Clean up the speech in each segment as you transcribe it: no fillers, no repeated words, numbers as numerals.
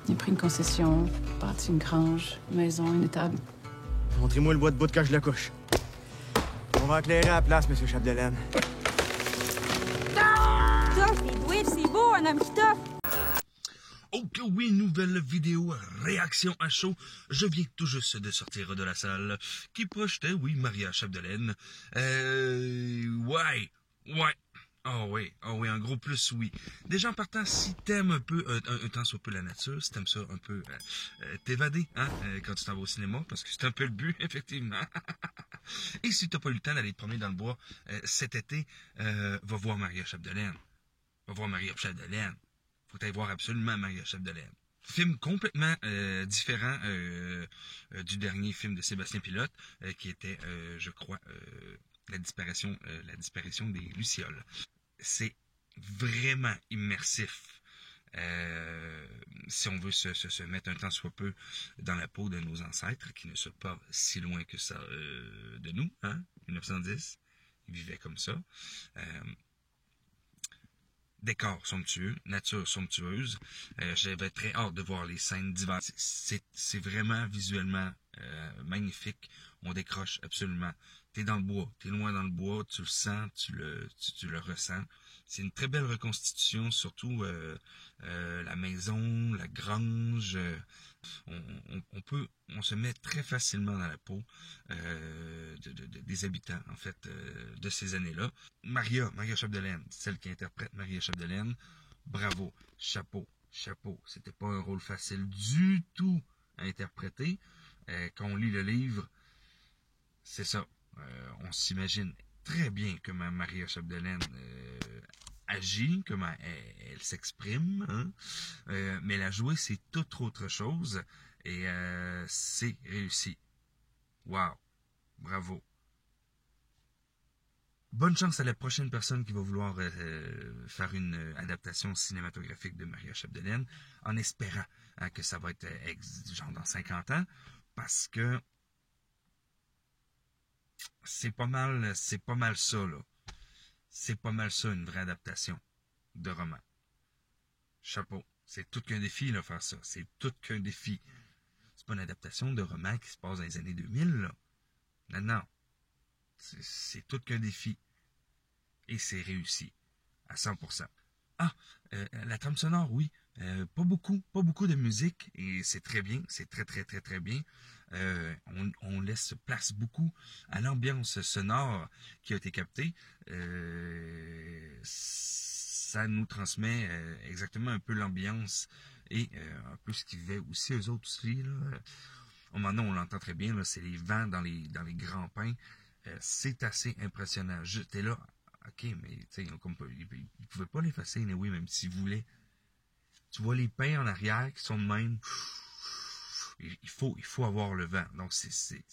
Il a pris une concession, bâti une grange, une maison, une étable. Montrez-moi le bois de bout quand je le couche. On va éclairer à la place, monsieur Chapdelaine. Tough, les douilles, c'est beau, un homme qui toffe. Ok, oui, nouvelle vidéo réaction à chaud. Je viens tout juste de sortir de la salle qui projetait, oui, Maria Chapdelaine. Ouais. Oh oui, un gros plus, oui. Déjà en partant, si t'aimes un peu, un temps soit peu la nature, si t'aimes ça un peu t'évader, hein, quand tu t'en vas au cinéma, parce que c'est un peu le but, effectivement. Et si t'as pas eu le temps d'aller te promener dans le bois cet été, va voir Maria Chapdelaine. Va voir Maria Chapdelaine. Faut aller voir absolument Maria Chapdelaine. Film complètement différent du dernier film de Sébastien Pilote, qui était, je crois, la disparition des Lucioles. C'est vraiment immersif. Si on veut se mettre un temps soit peu dans la peau de nos ancêtres, qui ne sont pas si loin que ça de nous, hein, 1910, ils vivaient comme ça. Décor somptueux, nature somptueuse. J'avais très hâte de voir les scènes d'hiver. C'est vraiment visuellement magnifique. On décroche absolument. T'es dans le bois, t'es loin dans le bois, tu le sens, tu le ressens. C'est une très belle reconstitution, surtout la maison, la grange. On se met très facilement dans la peau des habitants, en fait, de ces années-là. Maria Chapdelaine, celle qui interprète Maria Chapdelaine, bravo, chapeau. C'était pas un rôle facile du tout à interpréter. Quand on lit le livre, c'est ça. On s'imagine très bien comment Maria Chapdelaine agit, comment elle s'exprime, hein? Mais la jouer, c'est toute autre chose. Et c'est réussi. Wow. Bravo. Bonne chance à la prochaine personne qui va vouloir faire une adaptation cinématographique de Maria Chapdelaine, en espérant hein, que ça va être genre dans 50 ans, parce que c'est pas mal ça, là. C'est pas mal ça, une vraie adaptation de roman. Chapeau. C'est tout qu'un défi, là, faire ça. C'est tout qu'un défi. C'est pas une adaptation de roman qui se passe dans les années 2000, là. Non. C'est tout qu'un défi. Et c'est réussi. À 100%. Ah, la trame sonore, oui. Pas beaucoup de musique. Et c'est très bien. C'est très bien. On laisse place beaucoup à l'ambiance sonore qui a été captée. Ça nous transmet exactement un peu l'ambiance et un peu ce qu'ils vivaient aussi eux autres aussi. Là. Maintenant, on l'entend très bien, là, c'est les vents dans les grands pins. C'est assez impressionnant. J'étais là, ok, mais ils ne pouvaient pas l'effacer, oui, même s'ils voulaient. Tu vois les pins en arrière qui sont de même. Il faut avoir le vent. Donc, c'est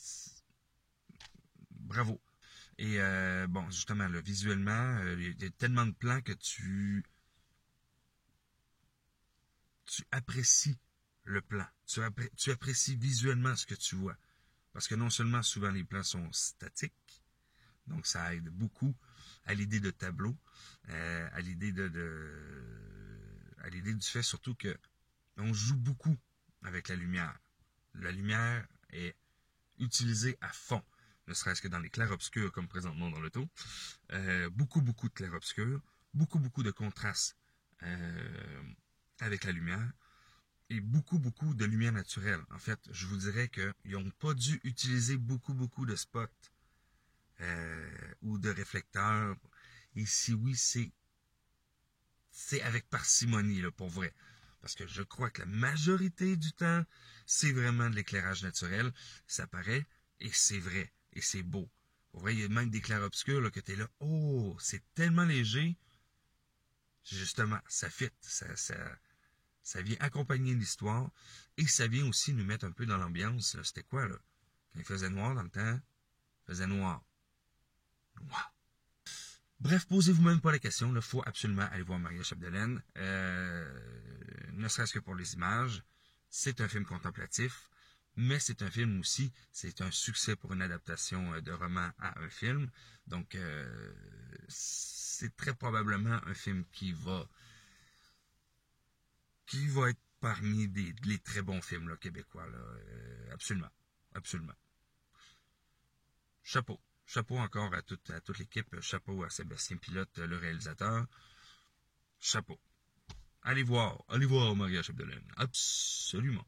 bravo. Et bon, justement, là, visuellement, il y a tellement de plans que tu apprécies le plan. Tu apprécies visuellement ce que tu vois. Parce que non seulement souvent les plans sont statiques, donc ça aide beaucoup à l'idée de tableau, à l'idée à l'idée du fait surtout que on joue beaucoup avec la lumière. La lumière est utilisée à fond, ne serait-ce que dans les clairs-obscurs comme présentement dans l'auto. Beaucoup de clairs-obscurs, beaucoup de contrastes avec la lumière. Et beaucoup de lumière naturelle. En fait, je vous dirais qu'ils n'ont pas dû utiliser beaucoup de spots ou de réflecteurs. Et si oui, c'est avec parcimonie, là, pour vrai. Parce que je crois que la majorité du temps, c'est vraiment de l'éclairage naturel. Ça paraît, et c'est vrai, et c'est beau. Pour vrai, il y a même des clairs-obscurs là, que tu es là, oh, c'est tellement léger. Justement, ça fit, ça vient accompagner l'histoire et ça vient aussi nous mettre un peu dans l'ambiance. C'était quoi, là? Quand il faisait noir dans le temps, il faisait noir. Bref, posez-vous même pas la question. Il faut absolument aller voir Maria Chapdelaine. Ne serait-ce que pour les images. C'est un film contemplatif, mais c'est un film aussi, c'est un succès pour une adaptation de roman à un film. Donc, c'est très probablement un film qui va être parmi les très bons films là, québécois. Là. Absolument. Absolument. Chapeau. Chapeau encore à toute l'équipe. Chapeau à Sébastien Pilote, le réalisateur. Chapeau. Allez voir Maria Chapdelaine. Absolument.